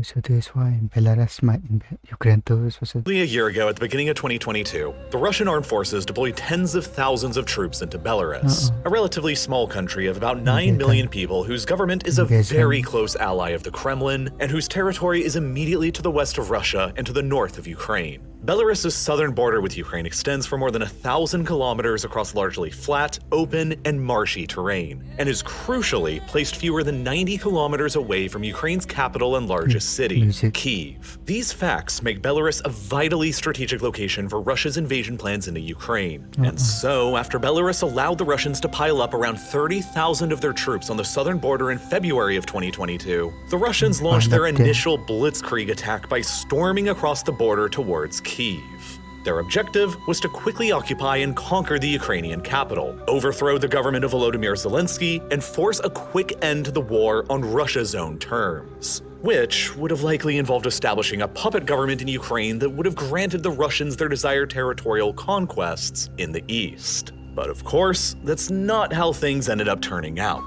So this is why Belarus might invade Ukraine too. A year ago, at the beginning of 2022, the Russian armed forces deployed tens of thousands of troops into Belarus, a relatively small country of about 9 million people whose government is a very close ally of the Kremlin and whose territory is immediately to the west of Russia and to the north of Ukraine. Belarus's southern border with Ukraine extends for more than 1,000 kilometers across largely flat, open, and marshy terrain, and is crucially placed fewer than 90 kilometers away from Ukraine's capital and largest city, Kyiv. These facts make Belarus a vitally strategic location for Russia's invasion plans into Ukraine. And so, after Belarus allowed the Russians to pile up around 30,000 of their troops on the southern border in February of 2022, the Russians launched their initial blitzkrieg attack by storming across the border towards Kyiv. Their objective was to quickly occupy and conquer the Ukrainian capital, overthrow the government of Volodymyr Zelensky, and force a quick end to the war on Russia's own terms, which would have likely involved establishing a puppet government in Ukraine that would have granted the Russians their desired territorial conquests in the east. But of course, that's not how things ended up turning out.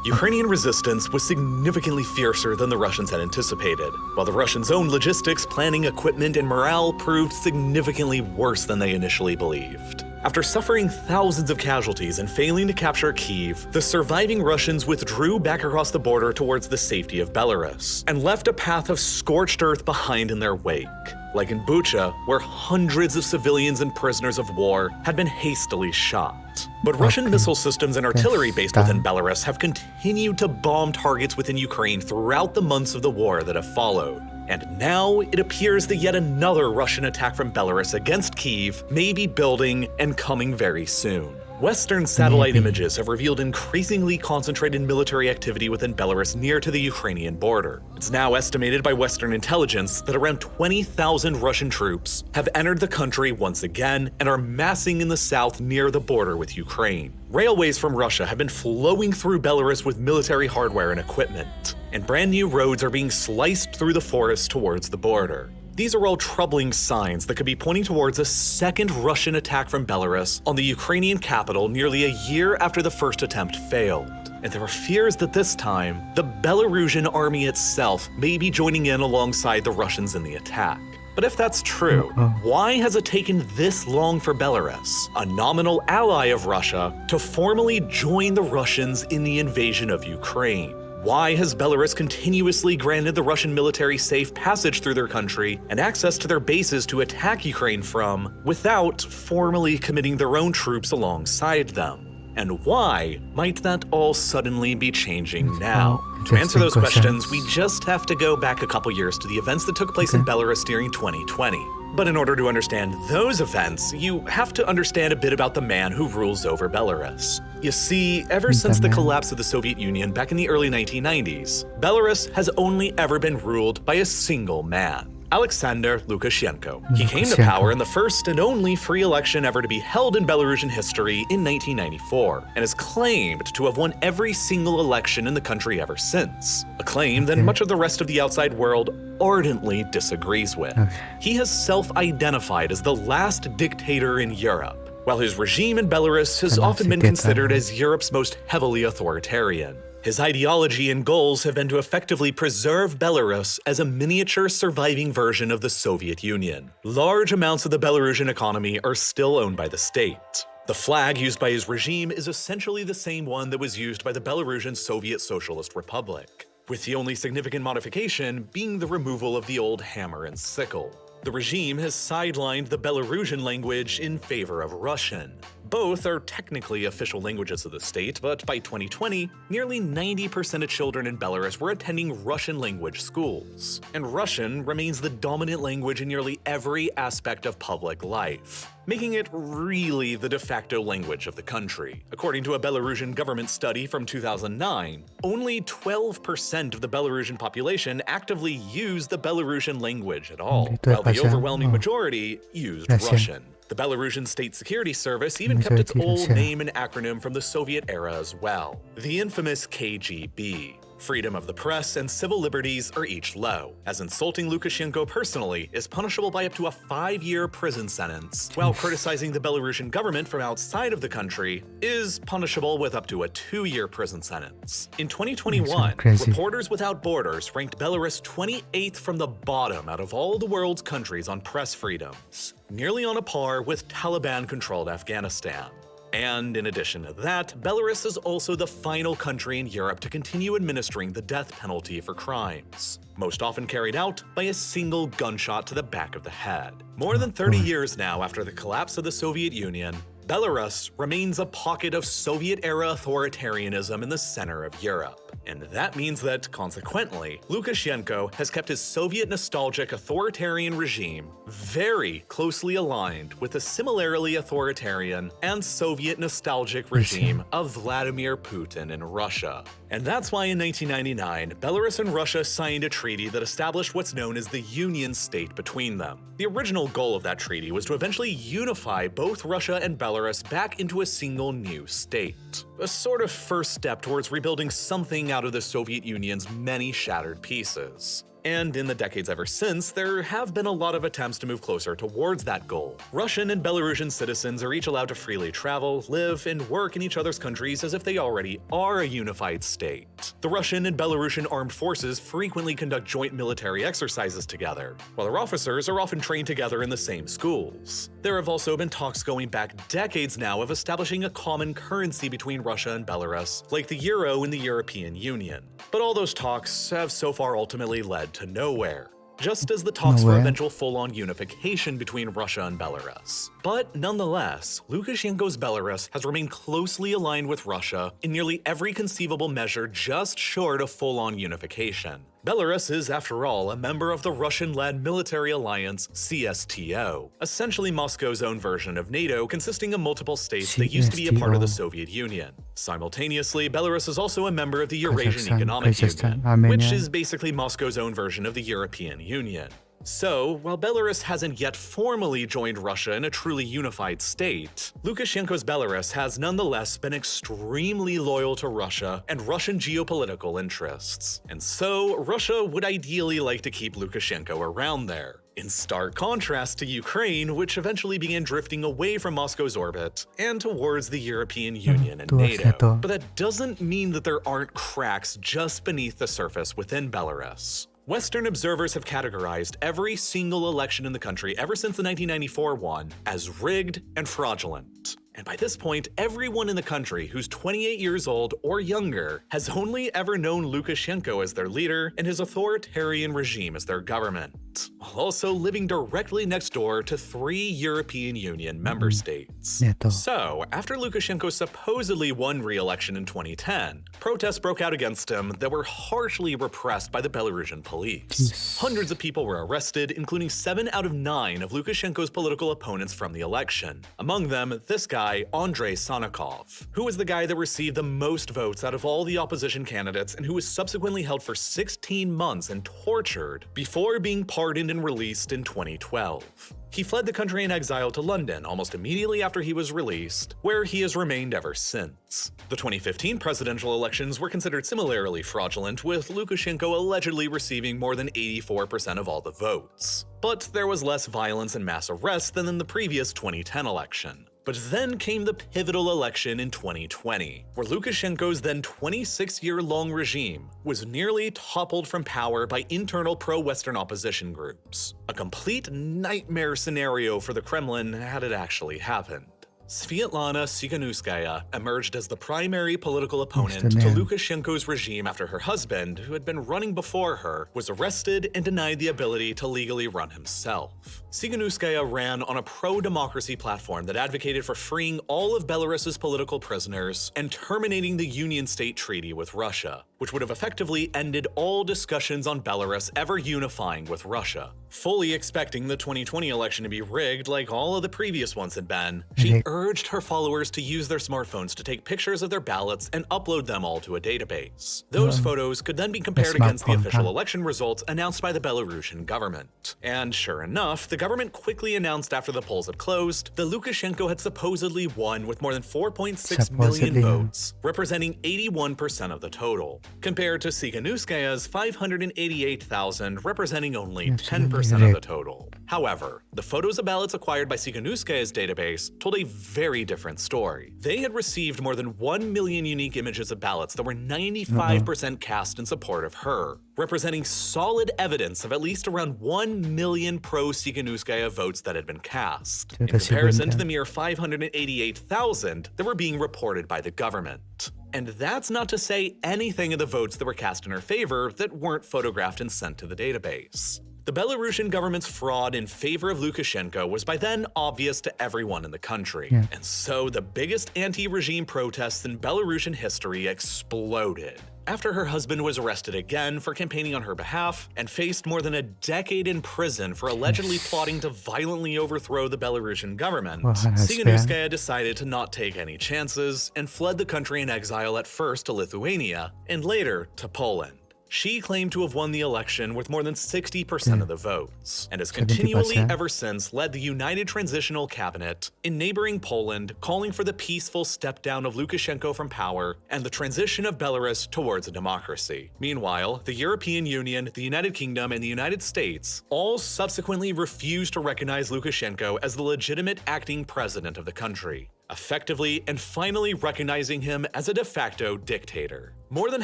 Ukrainian resistance was significantly fiercer than the Russians had anticipated, while the Russians' own logistics, planning, equipment, and morale proved significantly worse than they initially believed. After suffering thousands of casualties and failing to capture Kyiv, the surviving Russians withdrew back across the border towards the safety of Belarus, and left a path of scorched earth behind in their wake. Like in Bucha, where hundreds of civilians and prisoners of war had been hastily shot. But Russian missile systems and artillery based within Belarus have continued to bomb targets within Ukraine throughout the months of the war that have followed. And now it appears that yet another Russian attack from Belarus against Kyiv may be building and coming very soon. Western satellite images have revealed increasingly concentrated military activity within Belarus near to the Ukrainian border. It's now estimated by Western intelligence that around 20,000 Russian troops have entered the country once again and are massing in the south near the border with Ukraine. Railways from Russia have been flowing through Belarus with military hardware and equipment, and brand new roads are being sliced through the forest towards the border. These are all troubling signs that could be pointing towards a second Russian attack from Belarus on the Ukrainian capital nearly a year after the first attempt failed. And there are fears that this time, the Belarusian army itself may be joining in alongside the Russians in the attack. But if that's true, why has it taken this long for Belarus, a nominal ally of Russia, to formally join the Russians in the invasion of Ukraine? Why has Belarus continuously granted the Russian military safe passage through their country and access to their bases to attack Ukraine from, without formally committing their own troops alongside them? And why might that all suddenly be changing now? To answer those questions, we just have to go back a couple years to the events that took place in Belarus during 2020. But in order to understand those events, you have to understand a bit about the man who rules over Belarus. You see, ever since the collapse of the Soviet Union back in the early 1990s, Belarus has only ever been ruled by a single man. Alexander Lukashenko. He came to power in the first and only free election ever to be held in Belarusian history in 1994, and is claimed to have won every single election in the country ever since, a claim that much of the rest of the outside world ardently disagrees with. He has self-identified as the last dictator in Europe, while his regime in Belarus has often been considered as Europe's most heavily authoritarian. His ideology and goals have been to effectively preserve Belarus as a miniature surviving version of the Soviet Union. Large amounts of the Belarusian economy are still owned by the state. The flag used by his regime is essentially the same one that was used by the Belarusian Soviet Socialist Republic, with the only significant modification being the removal of the old hammer and sickle. The regime has sidelined the Belarusian language in favor of Russian. Both are technically official languages of the state, but by 2020, nearly 90% of children in Belarus were attending Russian language schools, and Russian remains the dominant language in nearly every aspect of public life, making it really the de facto language of the country. According to a Belarusian government study from 2009, only 12% of the Belarusian population actively use the Belarusian language at all, while the overwhelming majority used Russian. The Belarusian State Security Service even kept its old name and acronym from the Soviet era as well, the infamous KGB. Freedom of the press and civil liberties are each low, as insulting Lukashenko personally is punishable by up to a 5-year prison sentence, while criticizing the Belarusian government from outside of the country is punishable with up to a 2-year prison sentence. In 2021, Reporters Without Borders ranked Belarus 28th from the bottom out of all the world's countries on press freedoms, nearly on a par with Taliban-controlled Afghanistan. And in addition to that, Belarus is also the final country in Europe to continue administering the death penalty for crimes, most often carried out by a single gunshot to the back of the head. More than 30 years now after the collapse of the Soviet Union, Belarus remains a pocket of Soviet-era authoritarianism in the center of Europe. And that means that, consequently, Lukashenko has kept his Soviet-nostalgic authoritarian regime very closely aligned with the similarly authoritarian and Soviet-nostalgic regime of Vladimir Putin in Russia. And that's why in 1999, Belarus and Russia signed a treaty that established what's known as the Union State between them. The original goal of that treaty was to eventually unify both Russia and Belarus back into a single new state. A sort of first step towards rebuilding something out of the Soviet Union's many shattered pieces. And in the decades ever since, there have been a lot of attempts to move closer towards that goal. Russian and Belarusian citizens are each allowed to freely travel, live, and work in each other's countries as if they already are a unified state. The Russian and Belarusian armed forces frequently conduct joint military exercises together, while their officers are often trained together in the same schools. There have also been talks going back decades now of establishing a common currency between Russia and Belarus, like the euro in the European Union. But all those talks have so far ultimately led to nowhere, just as the talks for eventual full-on unification between Russia and Belarus. But nonetheless, Lukashenko's Belarus has remained closely aligned with Russia in nearly every conceivable measure just short of full-on unification. Belarus is, after all, a member of the Russian-led military alliance CSTO, essentially Moscow's own version of NATO consisting of multiple states that used to be a part of the Soviet Union. Simultaneously, Belarus is also a member of the Eurasian Economic Union, which is basically Moscow's own version of the European Union. So, while Belarus hasn't yet formally joined Russia in a truly unified state, Lukashenko's Belarus has nonetheless been extremely loyal to Russia and Russian geopolitical interests. And so, Russia would ideally like to keep Lukashenko around there. In stark contrast to Ukraine, which eventually began drifting away from Moscow's orbit and towards the European Union and NATO. But that doesn't mean that there aren't cracks just beneath the surface within Belarus. Western observers have categorized every single election in the country ever since the 1994 one as rigged and fraudulent. And by this point, everyone in the country who's 28 years old or younger has only ever known Lukashenko as their leader and his authoritarian regime as their government, while also living directly next door to 3 European Union member states. So, after Lukashenko supposedly won re-election in 2010, protests broke out against him that were harshly repressed by the Belarusian police. Hundreds of people were arrested, including 7 out of 9 of Lukashenko's political opponents from the election. Among them, this guy, Andrei Sannikov, who was the guy that received the most votes out of all the opposition candidates and who was subsequently held for 16 months and tortured before being pardoned and released in 2012. He fled the country in exile to London almost immediately after he was released, where he has remained ever since. The 2015 presidential elections were considered similarly fraudulent, with Lukashenko allegedly receiving more than 84% of all the votes. But there was less violence and mass arrests than in the previous 2010 election. But then came the pivotal election in 2020, where Lukashenko's then 26-year-long regime was nearly toppled from power by internal pro-Western opposition groups. A complete nightmare scenario for the Kremlin had it actually happened. Sviatlana Tsikhanouskaya emerged as the primary political opponent to Lukashenko's regime after her husband, who had been running before her, was arrested and denied the ability to legally run himself. Tsikhanouskaya ran on a pro-democracy platform that advocated for freeing all of Belarus's political prisoners and terminating the Union State Treaty with Russia, which would have effectively ended all discussions on Belarus ever unifying with Russia. Fully expecting the 2020 election to be rigged like all of the previous ones had been, she urged her followers to use their smartphones to take pictures of their ballots and upload them all to a database. Those photos could then be compared against the official election results announced by the Belarusian government. And sure enough, the government quickly announced after the polls had closed that Lukashenko had supposedly won with more than 4.6 million votes, representing 81% of the total. compared to Tsikhanouskaya's 588,000, representing only 10% of the total. However, the photos of ballots acquired by Tsikhanouskaya's database told a very different story. They had received more than 1 million unique images of ballots that were 95% cast in support of her, representing solid evidence of at least around 1 million pro-Tsikhanouskaya votes that had been cast, in comparison to the mere 588,000 that were being reported by the government. And that's not to say anything of the votes that were cast in her favor that weren't photographed and sent to the database. The Belarusian government's fraud in favor of Lukashenko was by then obvious to everyone in the country. And so the biggest anti-regime protests in Belarusian history exploded. After her husband was arrested again for campaigning on her behalf and faced more than a decade in prison for allegedly plotting to violently overthrow the Belarusian government, Tsikhanouskaya decided to not take any chances and fled the country in exile, at first to Lithuania and later to Poland. She claimed to have won the election with more than 60% of the votes, and has continually ever since led the United Transitional Cabinet in neighboring Poland, calling for the peaceful step down of Lukashenko from power and the transition of Belarus towards a democracy. Meanwhile, the European Union, the United Kingdom, and the United States all subsequently refused to recognize Lukashenko as the legitimate acting president of the country, effectively and finally recognizing him as a de facto dictator. More than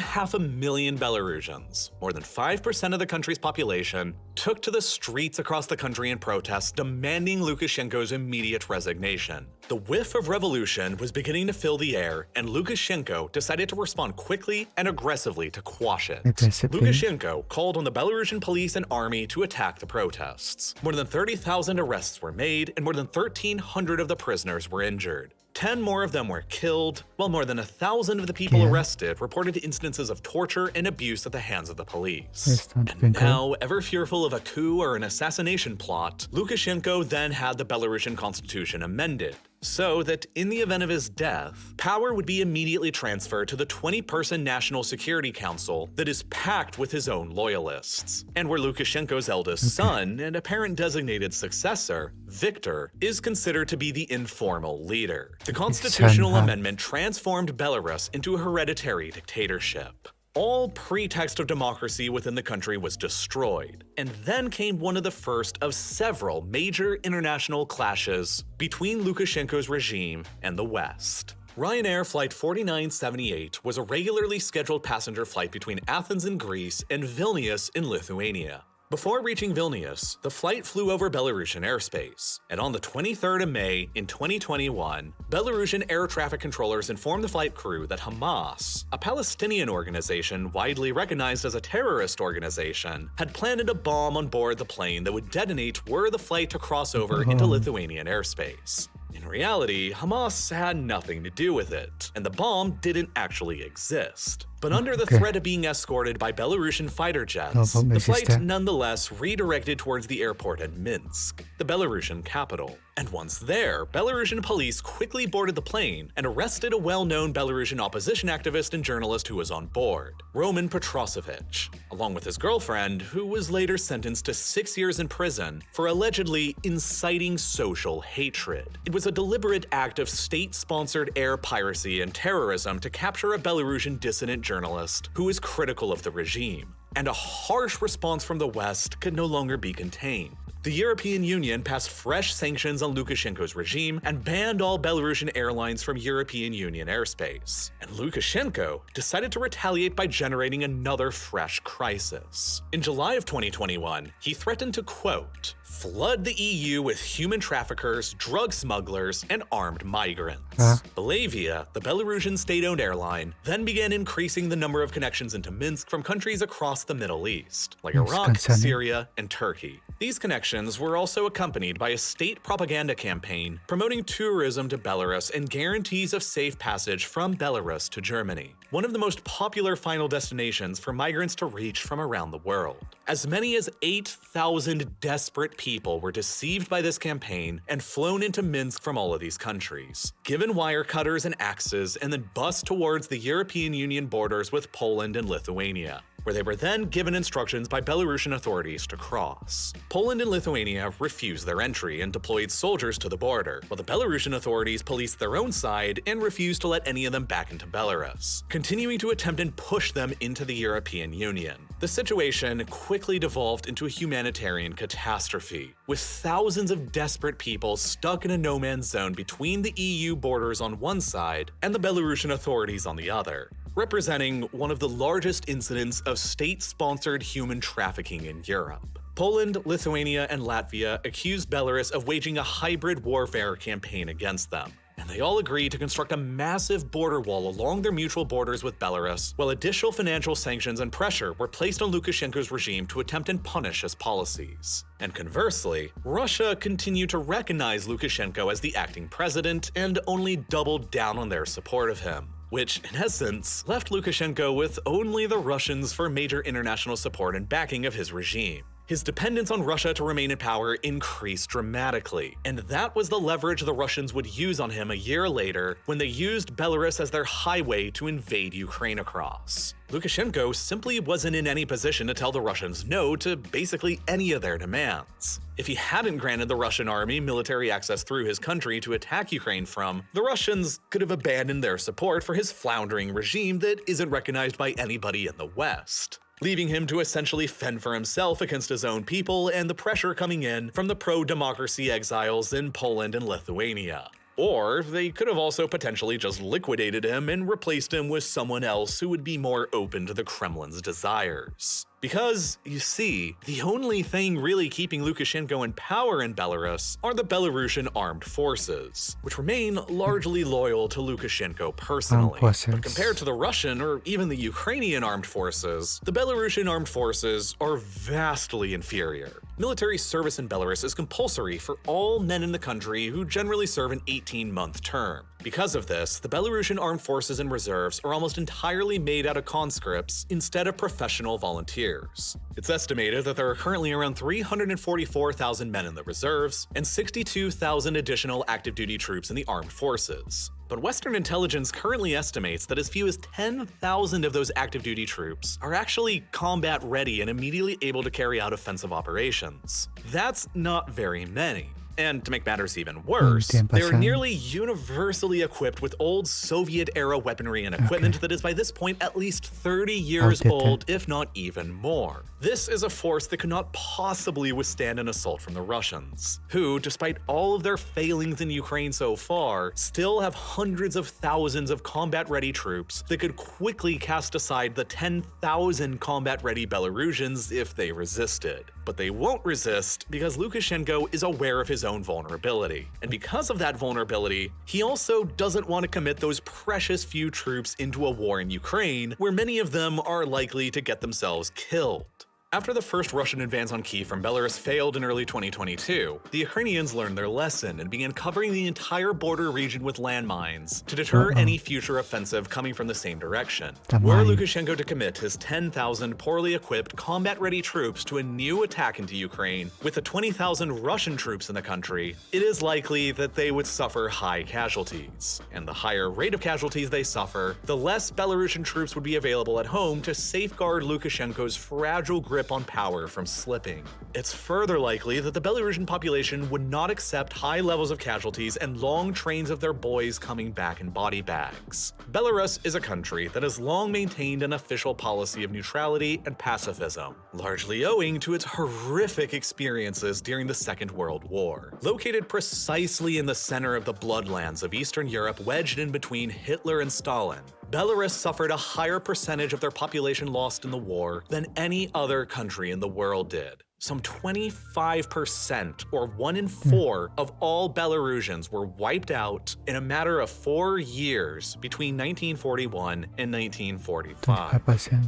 500,000 Belarusians, more than 5% of the country's population, took to the streets across the country in protest demanding Lukashenko's immediate resignation. The whiff of revolution was beginning to fill the air, and Lukashenko decided to respond quickly and aggressively to quash it. Lukashenko called on the Belarusian police and army to attack the protests. More than 30,000 arrests were made, and more than 1,300 of the prisoners were injured. 10 more of them were killed, while more than 1,000 of the people arrested reported instances of torture and abuse at the hands of the police. And now, ever fearful of a coup or an assassination plot, Lukashenko then had the Belarusian constitution amended, so that in the event of his death, power would be immediately transferred to the 20-person National Security Council that is packed with his own loyalists, and where Lukashenko's eldest son and apparent designated successor, Viktor, is considered to be the informal leader. The constitutional amendment transformed Belarus into a hereditary dictatorship. All pretext of democracy within the country was destroyed, and then came one of the first of several major international clashes between Lukashenko's regime and the West. Ryanair Flight 4978 was a regularly scheduled passenger flight between Athens in Greece and Vilnius in Lithuania. Before reaching Vilnius, the flight flew over Belarusian airspace, and on the 23rd of May in 2021, Belarusian air traffic controllers informed the flight crew that Hamas, a Palestinian organization widely recognized as a terrorist organization, had planted a bomb on board the plane that would detonate were the flight to cross over into Lithuanian airspace. In reality, Hamas had nothing to do with it, and the bomb didn't actually exist. But under the threat of being escorted by Belarusian fighter jets, the flight nonetheless redirected towards the airport in Minsk, the Belarusian capital. And once there, Belarusian police quickly boarded the plane and arrested a well-known Belarusian opposition activist and journalist who was on board, Roman Petrosevich, along with his girlfriend, who was later sentenced to 6 years in prison for allegedly inciting social hatred. It was a deliberate act of state-sponsored air piracy and terrorism to capture a Belarusian dissident journalist who is critical of the regime, and a harsh response from the West could no longer be contained. The European Union passed fresh sanctions on Lukashenko's regime and banned all Belarusian airlines from European Union airspace. And Lukashenko decided to retaliate by generating another fresh crisis. In July of 2021, he threatened to, quote, flood the EU with human traffickers, drug smugglers, and armed migrants. Belavia, the Belarusian state-owned airline, then began increasing the number of connections into Minsk from countries across the Middle East, like Iraq, Syria, and Turkey. These connections were also accompanied by a state propaganda campaign promoting tourism to Belarus and guarantees of safe passage from Belarus to Germany, one of the most popular final destinations for migrants to reach from around the world. As many as 8,000 desperate people were deceived by this campaign and flown into Minsk from all of these countries, given wire cutters and axes, and then bussed towards the European Union borders with Poland and Lithuania. where they were then given instructions by Belarusian authorities to cross. Poland and Lithuania refused their entry and deployed soldiers to the border, while the Belarusian authorities policed their own side and refused to let any of them back into Belarus, continuing to attempt and push them into the European Union. The situation quickly devolved into a humanitarian catastrophe, with thousands of desperate people stuck in a no-man's zone between the EU borders on one side and the Belarusian authorities on the other, representing one of the largest incidents of state-sponsored human trafficking in Europe. Poland, Lithuania, and Latvia accused Belarus of waging a hybrid warfare campaign against them, and they all agreed to construct a massive border wall along their mutual borders with Belarus, while additional financial sanctions and pressure were placed on Lukashenko's regime to attempt and punish his policies. And conversely, Russia continued to recognize Lukashenko as the acting president and only doubled down on their support of him, which, in essence, left Lukashenko with only the Russians for major international support and backing of his regime. His dependence on Russia to remain in power increased dramatically, and that was the leverage the Russians would use on him a year later when they used Belarus as their highway to invade Ukraine across. Lukashenko simply wasn't in any position to tell the Russians no to basically any of their demands. If he hadn't granted the Russian army military access through his country to attack Ukraine from, the Russians could have abandoned their support for his floundering regime that isn't recognized by anybody in the West, leaving him to essentially fend for himself against his own people and the pressure coming in from the pro-democracy exiles in Poland and Lithuania. Or they could have also potentially just liquidated him and replaced him with someone else who would be more open to the Kremlin's desires. Because, you see, the only thing really keeping Lukashenko in power in Belarus are the Belarusian armed forces, which remain largely loyal to Lukashenko personally. But compared to the Russian or even the Ukrainian armed forces, the Belarusian armed forces are vastly inferior. Military service in Belarus is compulsory for all men in the country who generally serve an 18-month term. Because of this, the Belarusian armed forces and reserves are almost entirely made out of conscripts instead of professional volunteers. It's estimated that there are currently around 344,000 men in the reserves and 62,000 additional active duty troops in the armed forces. But Western intelligence currently estimates that as few as 10,000 of those active duty troops are actually combat ready and immediately able to carry out offensive operations. That's not very many. And to make matters even worse, they are nearly universally equipped with old Soviet-era weaponry and equipment that is by this point at least 30 years old, if not even more. This is a force that could not possibly withstand an assault from the Russians, who, despite all of their failings in Ukraine so far, still have hundreds of thousands of combat-ready troops that could quickly cast aside the 10,000 combat-ready Belarusians if they resisted. But they won't resist because Lukashenko is aware of his own vulnerability. And because of that vulnerability, he also doesn't want to commit those precious few troops into a war in Ukraine, where many of them are likely to get themselves killed. After the first Russian advance on Kyiv from Belarus failed in early 2022, the Ukrainians learned their lesson and began covering the entire border region with landmines to deter any future offensive coming from the same direction. Were Lukashenko to commit his 10,000 poorly equipped, combat-ready troops to a new attack into Ukraine with the 20,000 Russian troops in the country, it is likely that they would suffer high casualties. And the higher rate of casualties they suffer, the less Belarusian troops would be available at home to safeguard Lukashenko's fragile grip on power from slipping. It's further likely that the Belarusian population would not accept high levels of casualties and long trains of their boys coming back in body bags. Belarus is a country that has long maintained an official policy of neutrality and pacifism, largely owing to its horrific experiences during the Second World War. Located precisely in the center of the bloodlands of Eastern Europe wedged in between Hitler and Stalin, Belarus suffered a higher percentage of their population lost in the war than any other country in the world did. Some 25%, or 1 in 4, of all Belarusians were wiped out in a matter of 4 years between 1941 and 1945.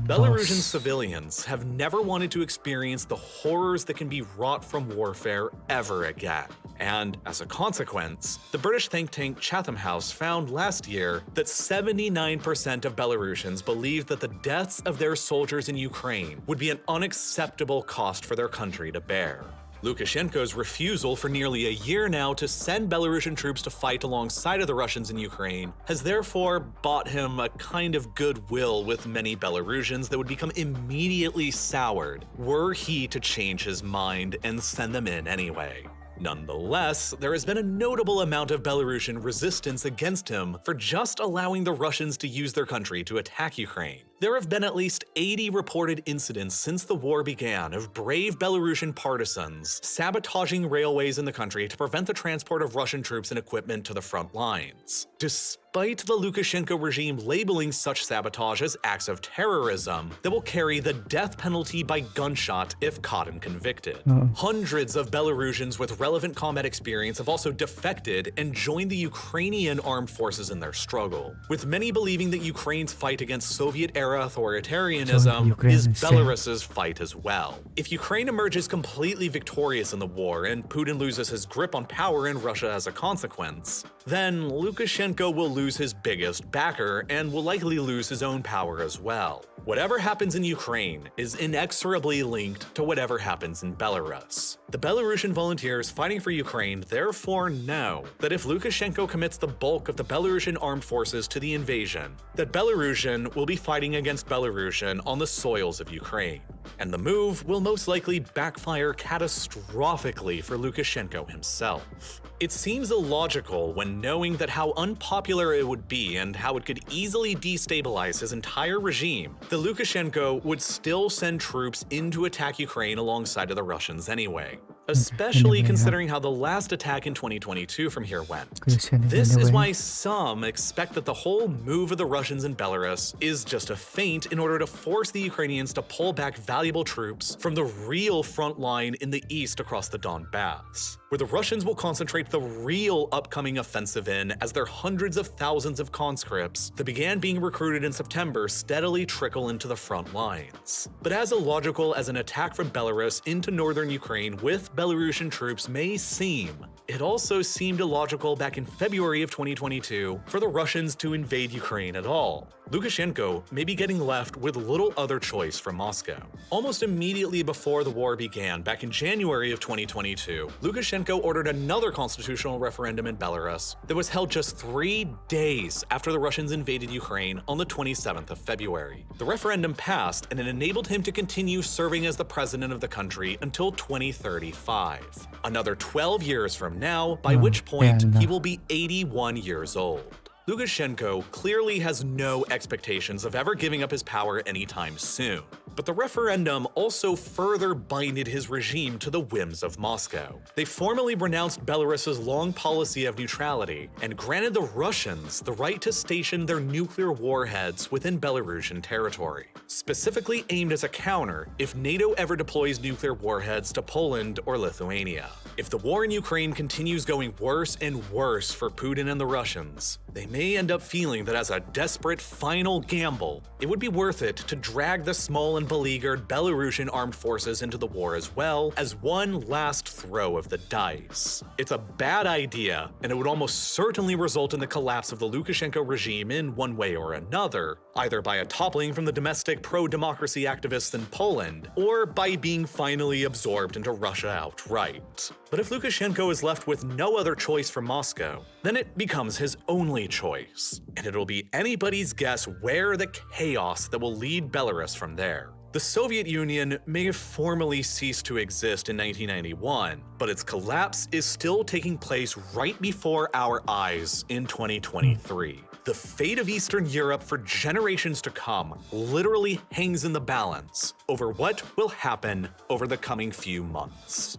Belarusian civilians have never wanted to experience the horrors that can be wrought from warfare ever again. And as a consequence, the British think tank Chatham House found last year that 79% of Belarusians believed that the deaths of their soldiers in Ukraine would be an unacceptable cost for their country to bear. Lukashenko's refusal for nearly a year now to send Belarusian troops to fight alongside of the Russians in Ukraine has therefore bought him a kind of goodwill with many Belarusians that would become immediately soured were he to change his mind and send them in anyway. Nonetheless, there has been a notable amount of Belarusian resistance against him for just allowing the Russians to use their country to attack Ukraine. There have been at least 80 reported incidents since the war began of brave Belarusian partisans sabotaging railways in the country to prevent the transport of Russian troops and equipment to the front lines. Despite the Lukashenko regime labeling such sabotage as acts of terrorism that will carry the death penalty by gunshot if caught and convicted. Hundreds of Belarusians with relevant combat experience have also defected and joined the Ukrainian armed forces in their struggle, with many believing that Ukraine's fight against Soviet-era authoritarianism is Belarus's fight as well. If Ukraine emerges completely victorious in the war and Putin loses his grip on power in Russia as a consequence, then Lukashenko will lose his biggest backer and will likely lose his own power as well. Whatever happens in Ukraine is inexorably linked to whatever happens in Belarus. The Belarusian volunteers fighting for Ukraine therefore know that if Lukashenko commits the bulk of the Belarusian armed forces to the invasion, that Belarusian will be fighting against Belarusian on the soils of Ukraine. And the move will most likely backfire catastrophically for Lukashenko himself. It seems illogical when knowing that how unpopular it would be and how it could easily destabilize his entire regime, that Lukashenko would still send troops in to attack Ukraine alongside of the Russians anyway. Especially considering how the last attack in 2022 from here went. This is why some expect that the whole move of the Russians in Belarus is just a feint in order to force the Ukrainians to pull back valuable troops from the real front line in the east across the Donbass, where the Russians will concentrate the real upcoming offensive in as their hundreds of thousands of conscripts that began being recruited in September steadily trickle into the front lines. But as illogical as an attack from Belarus into northern Ukraine with Belarusian troops may seem, it also seemed illogical back in February of 2022 for the Russians to invade Ukraine at all. Lukashenko may be getting left with little other choice from Moscow. Almost immediately before the war began, back in January of 2022, Lukashenko ordered another constitutional referendum in Belarus that was held just 3 days after the Russians invaded Ukraine on the 27th of February. The referendum passed and it enabled him to continue serving as the president of the country until 2035. Another 12 years from now, by which point he will be 81 years old. Lukashenko clearly has no expectations of ever giving up his power anytime soon. But the referendum also further binded his regime to the whims of Moscow. They formally renounced Belarus's long policy of neutrality and granted the Russians the right to station their nuclear warheads within Belarusian territory, specifically aimed as a counter if NATO ever deploys nuclear warheads to Poland or Lithuania. If the war in Ukraine continues going worse and worse for Putin and the Russians, they may end up feeling that as a desperate final gamble, it would be worth it to drag the small and beleaguered Belarusian armed forces into the war as well as one last throw of the dice. It's a bad idea, and it would almost certainly result in the collapse of the Lukashenko regime in one way or another, either by a toppling from the domestic pro-democracy activists in Poland, or by being finally absorbed into Russia outright. But if Lukashenko is left with no other choice from Moscow, then it becomes his only choice, and it'll be anybody's guess where the chaos that will lead Belarus from there. The Soviet Union may have formally ceased to exist in 1991, but its collapse is still taking place right before our eyes in 2023. The fate of Eastern Europe for generations to come literally hangs in the balance over what will happen over the coming few months.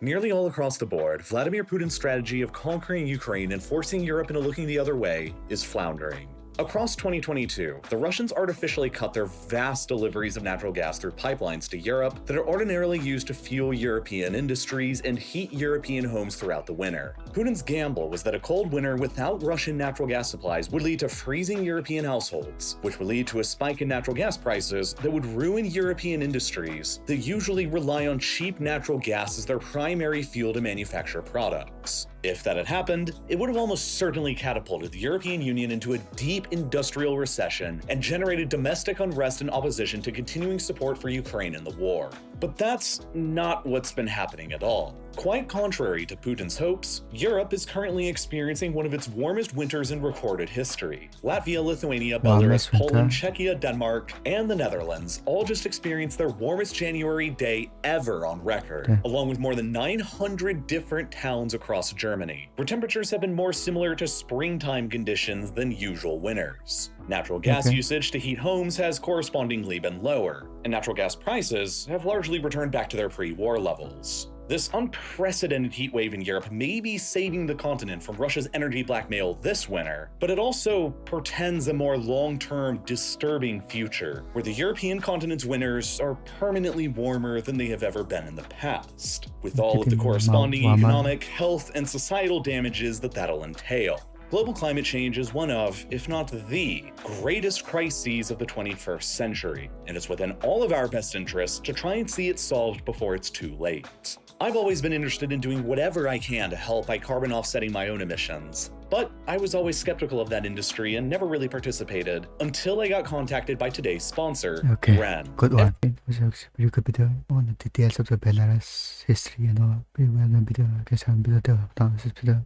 Nearly all across the board, Vladimir Putin's strategy of conquering Ukraine and forcing Europe into looking the other way is floundering. Across 2022, the Russians artificially cut their vast deliveries of natural gas through pipelines to Europe that are ordinarily used to fuel European industries and heat European homes throughout the winter. Putin's gamble was that a cold winter without Russian natural gas supplies would lead to freezing European households, which would lead to a spike in natural gas prices that would ruin European industries that usually rely on cheap natural gas as their primary fuel to manufacture products. If that had happened, it would have almost certainly catapulted the European Union into a deep industrial recession and generated domestic unrest and opposition to continuing support for Ukraine in the war. But that's not what's been happening at all. Quite contrary to Putin's hopes, Europe is currently experiencing one of its warmest winters in recorded history. Latvia, Lithuania, Belarus, Poland, Czechia, Denmark, and the Netherlands all just experienced their warmest January day ever on record, along with more than 900 different towns across Germany, where temperatures have been more similar to springtime conditions than usual winters. Natural gas usage to heat homes has correspondingly been lower, and natural gas prices have largely returned back to their pre-war levels. This unprecedented heat wave in Europe may be saving the continent from Russia's energy blackmail this winter, but it also portends a more long-term, disturbing future, where the European continent's winters are permanently warmer than they have ever been in the past, with all of the corresponding economic, health, and societal damages that that'll entail. Global climate change is one of, if not the, greatest crises of the 21st century, and it's within all of our best interests to try and see it solved before it's too late. I've always been interested in doing whatever I can to help by carbon offsetting my own emissions, but I was always skeptical of that industry and never really participated until I got contacted by today's sponsor, Ren. Good one. Very good video on the details of the Belarus history and all. Very well done video.